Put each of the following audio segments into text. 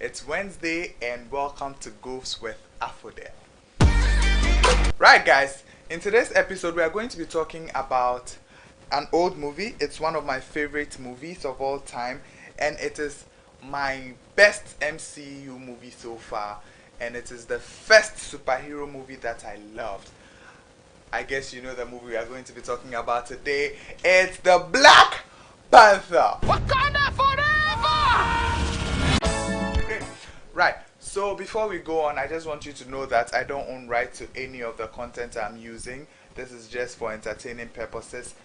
It's Wednesday and welcome to Goofs with Afodel. Right, guys, in today's episode, we are going to be talking about an old movie. It's one of my favorite movies of all time, and it is my best MCU movie so far, and it is the first superhero movie that I loved. I guess you know the movie we are going to be talking about today. It's the Black Panther. Wakanda forever! Right, so before we go on, I just want you to know that I don't own right to any of the content I'm using. This is just for entertaining purposes.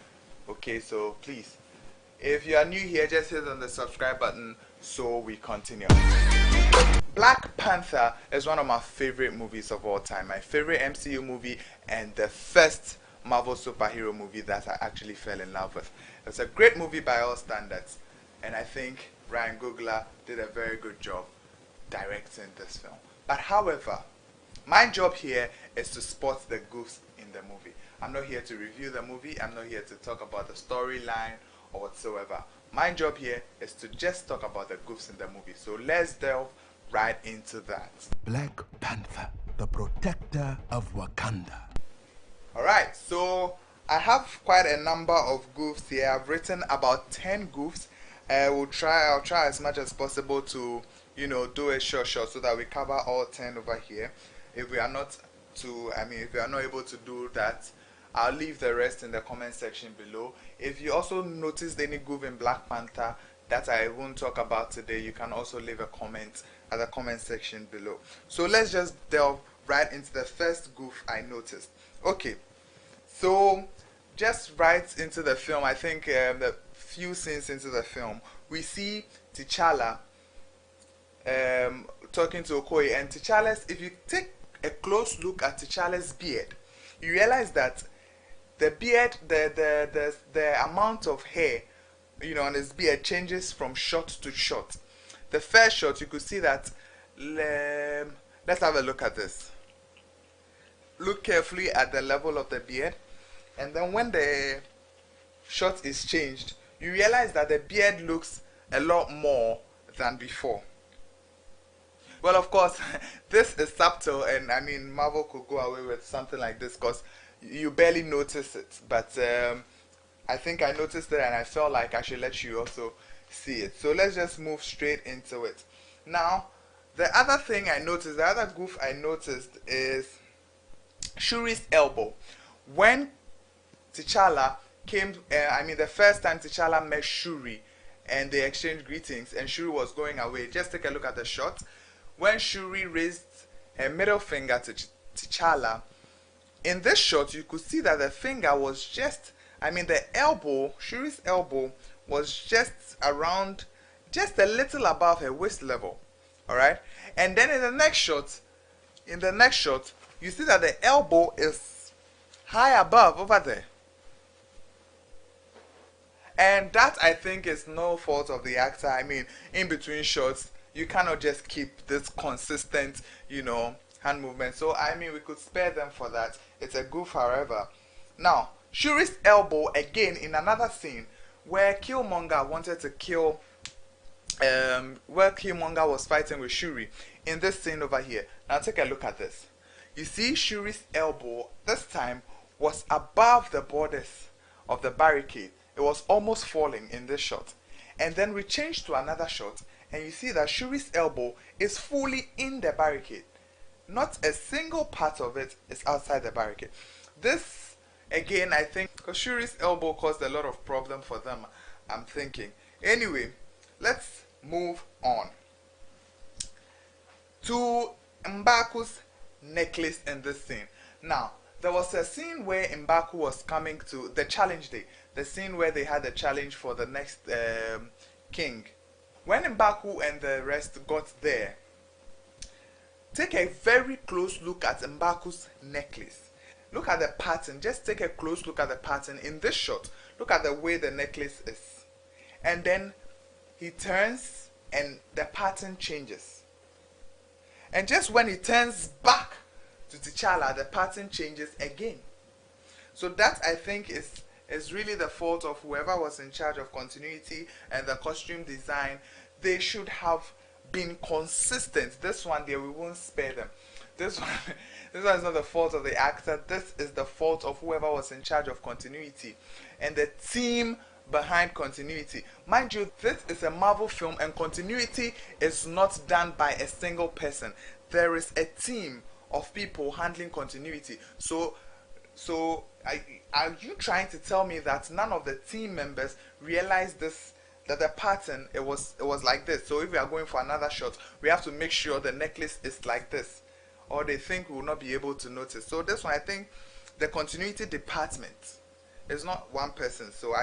Okay, so please, if you are new here, just hit on the subscribe button so we continue. Black Panther is one of my favorite movies of all time. My favorite MCU movie and the first Marvel superhero movie that I actually fell in love with. It's a great movie by all standards, and I think Ryan Coogler did a very good job directing this film. But however, my job here is to spot the goofs in the movie. I'm not here to review the movie. I'm not here to talk about the storyline or whatsoever. My job here is to just talk about the goofs in the movie. So let's delve right into that. Black Panther, the protector of Wakanda. Alright, so I have quite a number of goofs here. I've written about 10 goofs. I'll try as much as possible to, do a short so that we cover all 10 over here. If we are not if we are not able to do that, I'll leave the rest in the comment section below. If you also noticed any goof in Black Panther that I won't talk about today, you can also leave a comment at the comment section below. So let's just delve right into the first goof I noticed. Okay, so just right into the film, I think the few scenes into the film, we see T'Challa talking to Okoye, and T'Challa's, if you take a close look at T'Challa's beard, you realize that the beard, the amount of hair, on his beard changes from short to short. The first shot, you could see that. Let's have a look at this. Look carefully at the level of the beard, and then when the shot is changed, you realize that the beard looks a lot more than before. Well, of course, this is subtle, and Marvel could go away with something like this because you barely notice it. But I think I noticed it, and I felt like I should let you also see it. So let's just move straight into it. Now, the other thing I noticed, the other goof I noticed is Shuri's elbow. When T'Challa came, the first time T'Challa met Shuri and they exchanged greetings and Shuri was going away, just take a look at the shot. When Shuri raised her middle finger to T'Challa, in this shot you could see that the finger was just, the elbow, Shuri's elbow was just around, just a little above her waist level. Alright? And then in the next shot, you see that the elbow is high above over there. And that, I think, is no fault of the actor. In between shots, you cannot just keep this consistent, hand movement. So, we could spare them for that. It's a goof, however. Now, Shuri's elbow, again, in another scene, where Killmonger wanted to kill, where Killmonger was fighting with Shuri, in this scene over here. Now, take a look at this. You see Shuri's elbow, this time, was above the borders of the barricade. It was almost falling in this shot. And then we change to another shot, and you see that Shuri's elbow is fully in the barricade. Not a single part of it is outside the barricade. This, again, I think, because Shuri's elbow caused a lot of problem for them, I'm thinking. Anyway, let's move on to M'Baku's necklace in this scene. Now, there was a scene where M'Baku was coming to the challenge day, the scene where they had a challenge for the next king. When M'Baku and the rest got there, take a very close look at M'Baku's necklace. Look at the pattern. Just take a close look at the pattern in this shot. Look at the way the necklace is. And then he turns and the pattern changes. And just when he turns back to T'Challa, the pattern changes again. So that, I think, is really the fault of whoever was in charge of continuity and the costume design. They should have been consistent. This one there, we won't spare them. This one, this one is not the fault of the actor. This is the fault of whoever was in charge of continuity and the team behind continuity. Mind you, this is a Marvel film, and continuity is not done by a single person. There is a team of people handling continuity. So are you trying to tell me that none of the team members realized this, that the pattern it was like this? So if we are going for another shot, we have to make sure the necklace is like this, or they think we will not be able to notice. So this one, I think the continuity department is not one person. So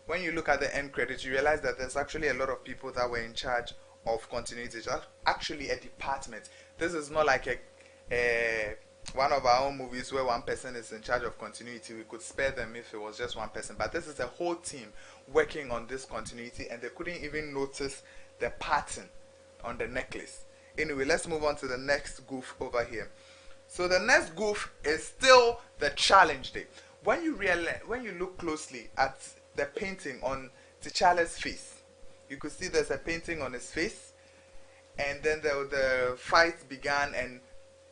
when you look at the end credits, you realize that there's actually a lot of people that were in charge of continuity. It's actually a department. This is not like a one of our own movies where one person is in charge of continuity. We could spare them if it was just one person, but this is a whole team working on this continuity, and they couldn't even notice the pattern on the necklace. Anyway, let's move on to the next goof over here. So the next goof is still the challenge day. When you look closely at the painting on T'Challa's face, you could see there's a painting on his face, and then the fight began, and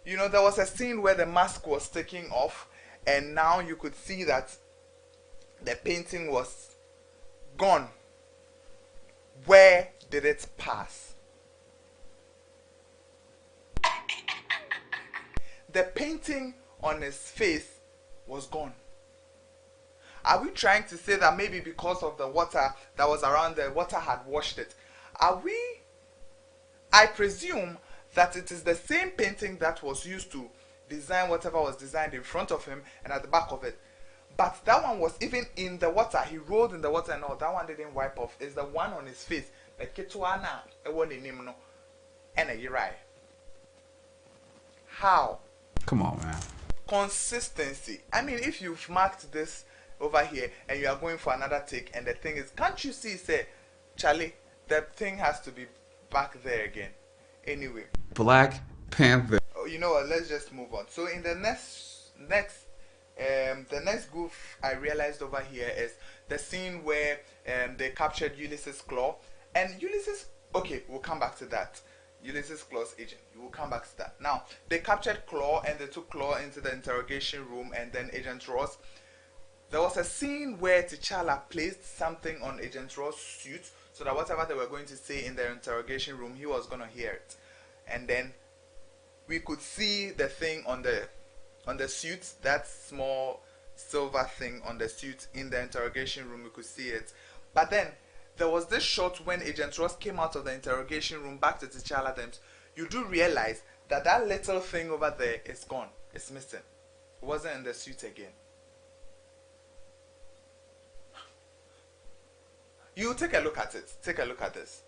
you know, there was a scene where the mask was taking off, and now you could see that the painting was gone. Where did it pass? The painting on his face was gone. Are we trying to say that maybe because of the water that was around, the water had washed it? I presume that it is the same painting that was used to design whatever was designed in front of him and at the back of it. But that one was even in the water. He rolled in the water and all. That one didn't wipe off. It's the one on his face. The Ketuana, and a Yirai. How? Come on, man. Consistency. I mean, if you've marked this over here and you are going for another take, and the thing is, can't you see, say, Charlie, the thing has to be back there again. Anyway, Black Panther. oh, you know what? Let's just move on. So in the next goof I realized over here is the scene where they captured Ulysses Claw, and Ulysses. Okay, we'll come back to that. Ulysses Claw's agent. We will come back to that. Now they captured Claw and they took Claw into the interrogation room, and then Agent Ross. There was a scene where T'Challa placed something on Agent Ross' suit, so that whatever they were going to say in their interrogation room, he was going to hear it. And then we could see the thing on the suit, that small silver thing on the suit in the interrogation room. We could see it. But then there was this shot when Agent Ross came out of the interrogation room back to T'Challa. Then you do realize that that little thing over there is gone. It's missing. It wasn't in the suit again. You take a look at it. Take a look at this.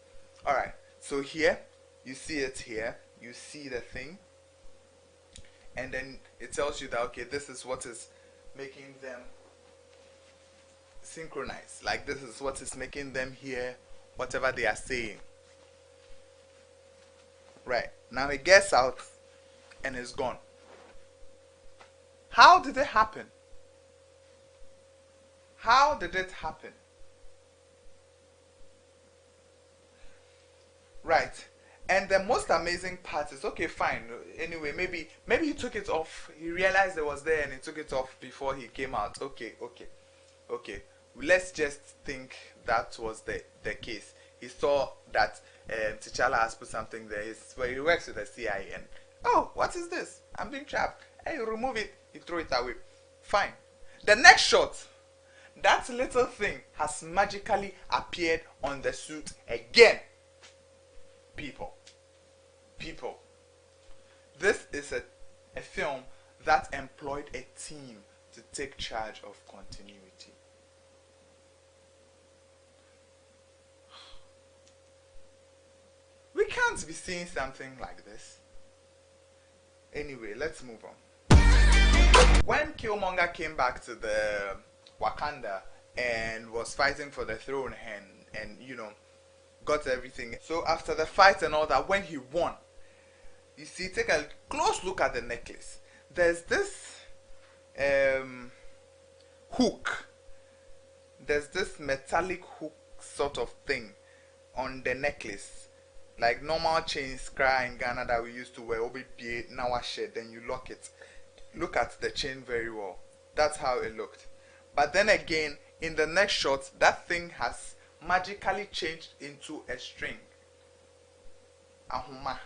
Alright, so here, you see it here. You see the thing. And then it tells you that, okay, this is what is making them synchronize. Like, this is what is making them hear whatever they are saying. Right, now it gets out and it's gone. How did it happen? How did it happen? Right. And the most amazing part is, okay, fine. Anyway, maybe he took it off. He realized it was there and he took it off before he came out. Okay. Let's just think that was the case. He saw that T'Challa has put something there. He works with the CIA, and oh, what is this? I'm being trapped. Hey, you remove it. You throw it away. Fine. The next shot, that little thing has magically appeared on the suit again. People. This is a film that employed a team to take charge of continuity. We can't be seeing something like this. Anyway, let's move on. When Killmonger came back to the Wakanda and was fighting for the throne and you know, got everything. So after the fight and all that, when he won, you see, take a close look at the necklace. There's this hook. There's this metallic hook sort of thing on the necklace. Like normal chains cry in Ghana that we used to wear, OBPA, now a shed, then you lock it. Look at the chain very well. That's how it looked. But then again, in the next shot, that thing has magically changed into a string. Ahuma.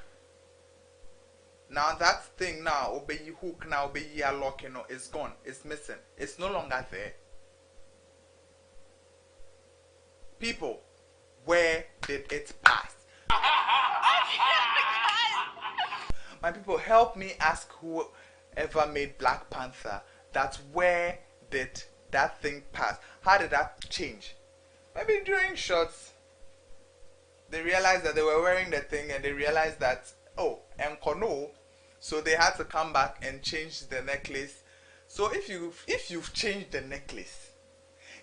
Now that thing now, obey hook now, obey lock, is gone. It's missing. It's no longer there. People, where did it pass? My people, help me ask whoever made Black Panther that where did that thing pass? How did that change? Maybe during shots, they realized that they were wearing the thing and they realized that, oh, enkono, so they had to come back and change the necklace. So if you've changed the necklace,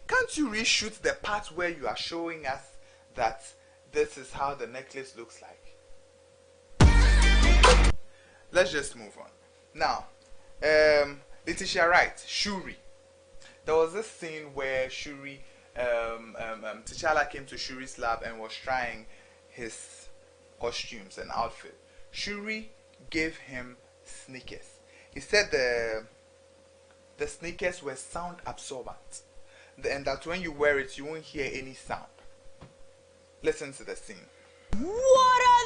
can't you reshoot the part where you are showing us that this is how the necklace looks like? Let's just move on. Now, Letitia Wright, Shuri. There was this scene where Shuri, T'Challa came to Shuri's lab and was trying his costumes and outfit. Shuri gave him sneakers. He said the sneakers were sound absorbent, and that when you wear it, you won't hear any sound. Listen to the scene. What are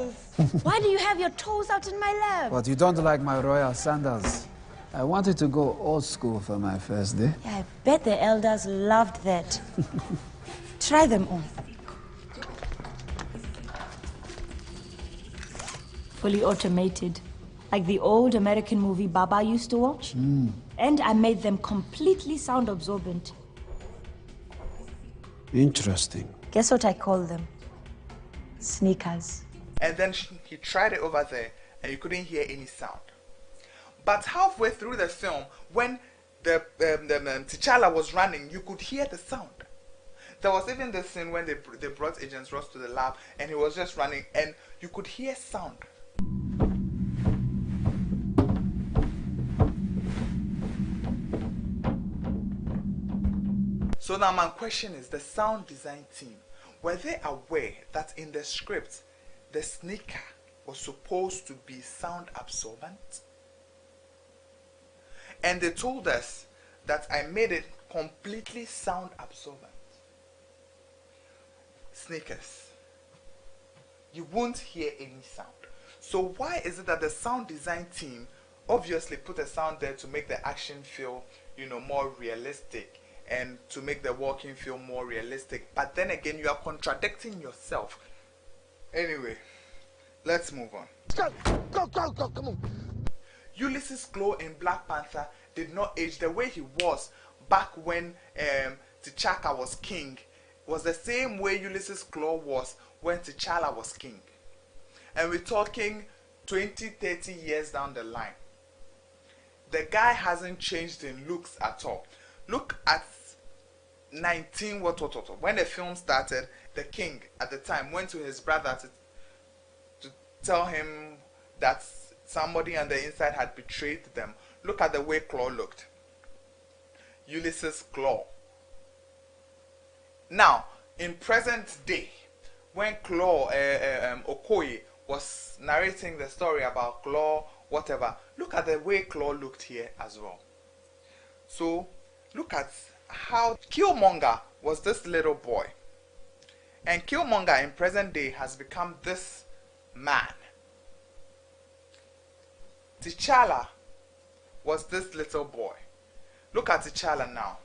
those? Why do you have your toes out in my lap? But you don't like my royal sandals. I wanted to go old school for my first day. Yeah, I bet the elders loved that. Try them on. Fully automated, like the old American movie Baba used to watch. And I made them completely sound absorbent. Interesting. Guess what I call them? Sneakers. And then he tried it over there and you couldn't hear any sound. But halfway through the film, when the T'Challa was running, you could hear the sound. There was even this scene when they brought Agent Ross to the lab and he was just running and you could hear sound. So now my question is, the sound design team, were they aware that in the script, the sneaker was supposed to be sound absorbent? And they told us that I made it completely sound absorbent. Sneakers, you won't hear any sound. So why is it that the sound design team obviously put a sound there to make the action feel, more realistic and to make the walking feel more realistic, but then again you are contradicting yourself. Anyway, let's move on. Go, come on. Ulysses Klaue in Black Panther did not age. The way he was back when T'Chaka was king was the same way Ulysses Klaue was when T'Challa was king. And we're talking 20-30 years down the line. The guy hasn't changed in looks at all. Look at 19 when the film started. The king at the time went to his brother to tell him that somebody on the inside had betrayed them. Look at the way Klaue looked. Ulysses Klaue. Now, in present day, when Klaue Okoye was narrating the story about Klaue, whatever, look at the way Klaue looked here as well. So, look at how Killmonger was this little boy. And Killmonger in present day has become this man. T'Challa was this little boy. Look at T'Challa now.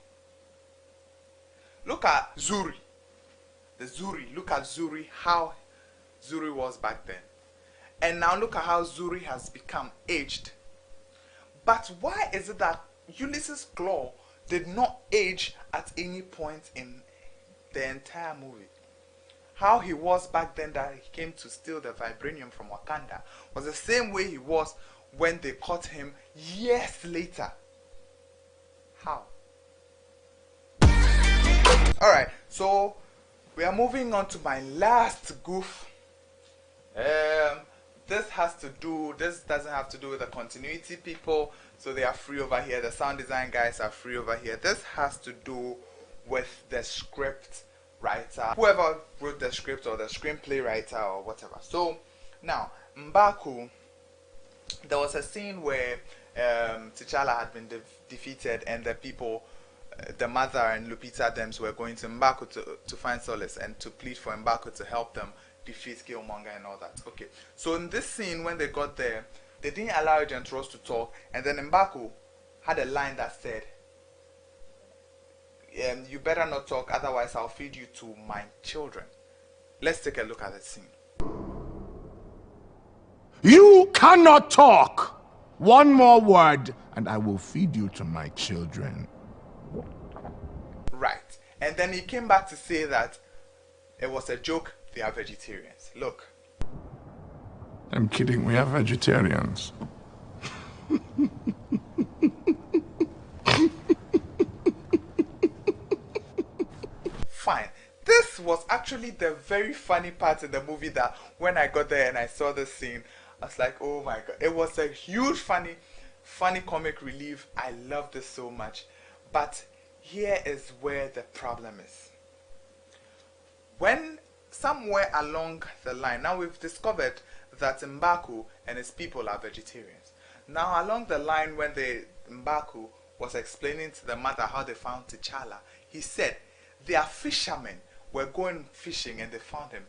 Look at Zuri. Look at Zuri, how Zuri was back then. And now look at how Zuri has become aged. But why is it that Ulysses Klaue did not age at any point in the entire movie? How he was back then that he came to steal the vibranium from Wakanda was the same way he was when they caught him years later. How? Alright, so we are moving on to my last goof. This doesn't have to do with the continuity people, so they are free over here. The sound design guys are free over here. This has to do with the script writer, whoever wrote the script or the screenplay writer or whatever. So now M'Baku, there was a scene where T'Challa had been defeated, and the people, the mother and Lupita Dems were going to M'Baku to find solace and to plead for M'Baku to help them defeat Killmonger and all that. Okay, so in this scene, when they got there, they didn't allow Agent Ross to talk, and then M'Baku had a line that said, you better not talk, otherwise I'll feed you to my children. Let's take a look at the scene. You cannot talk! One more word, and I will feed you to my children. Right. And then he came back to say that it was a joke, they are vegetarians. Look. I'm kidding, we are vegetarians. Fine. This was actually the very funny part in the movie that when I got there and I saw this scene, I was like, oh my god. It was a huge funny comic relief. I love this so much. But here is where the problem is. When somewhere along the line, now we've discovered that M'Baku and his people are vegetarians. Now along the line, when M'Baku was explaining to the mother how they found T'Challa, he said their fishermen were going fishing and they found him.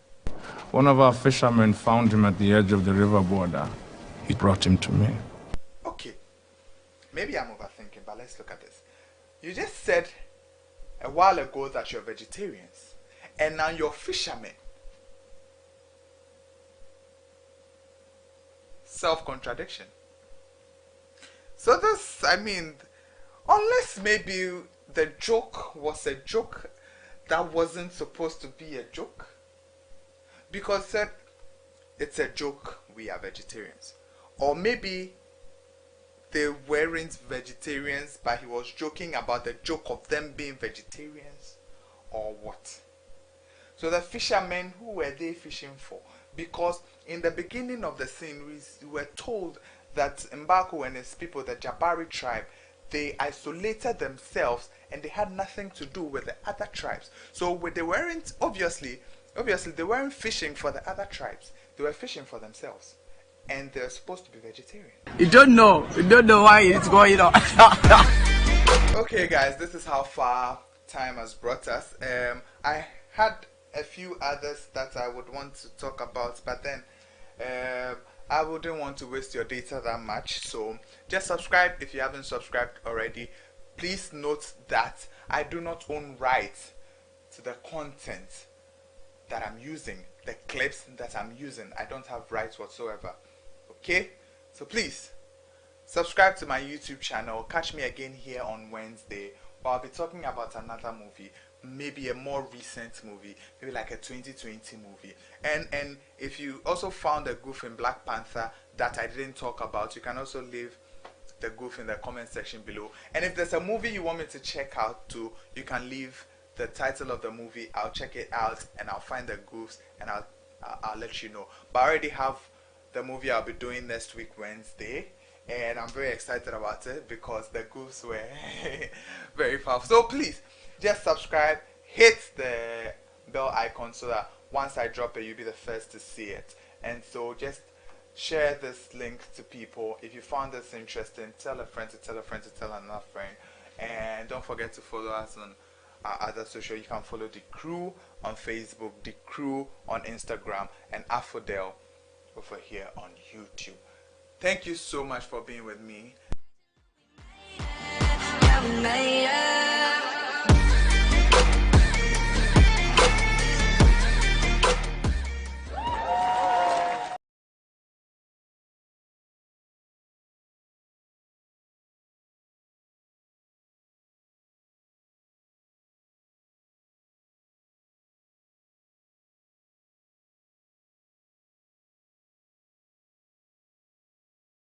One of our fishermen found him at the edge of the river border. He brought him to me. Okay, maybe I'm overthinking, but let's look at this. You just said a while ago that you're vegetarians, and now you're fishermen. Self-contradiction. So this, I mean, unless maybe the joke was a joke that wasn't supposed to be a joke, because said it's a joke, we are vegetarians, or maybe they weren't vegetarians but he was joking about the joke of them being vegetarians, or what. So the fishermen, who were they fishing for? Because in the beginning of the scene we were told that M'Baku and his people, the Jabari tribe, they isolated themselves and they had nothing to do with the other tribes. So they weren't, obviously they weren't fishing for the other tribes. They were fishing for themselves. And they're supposed to be vegetarian. You don't know why it's going on. Okay guys, this is how far time has brought us. I had a few others that I would want to talk about, but then I wouldn't want to waste your data that much. So just subscribe if you haven't subscribed already. Please note that I do not own rights to the content that I'm using, the clips that I'm using. I don't have rights whatsoever. Okay, so please subscribe to my YouTube channel. Catch me again here on Wednesday, where I'll be talking about another movie, maybe a more recent movie, maybe like a 2020 movie. And if you also found a goof in Black Panther that I didn't talk about, you can also leave the goof in the comment section below. And if there's a movie you want me to check out too, you can leave the title of the movie. I'll check it out and I'll find the goofs and I'll let you know. But I already have the movie I'll be doing next week Wednesday, and I'm very excited about it because the goofs were very powerful. So please just subscribe, hit the bell icon so that once I drop it you'll be the first to see it. And so just share this link to people. If you found this interesting, tell a friend to tell a friend to tell another friend. And don't forget to follow us on our other social. You can follow The Crew on Facebook, The Crew on Instagram, and Afodel over here on YouTube. Thank you so much for being with me.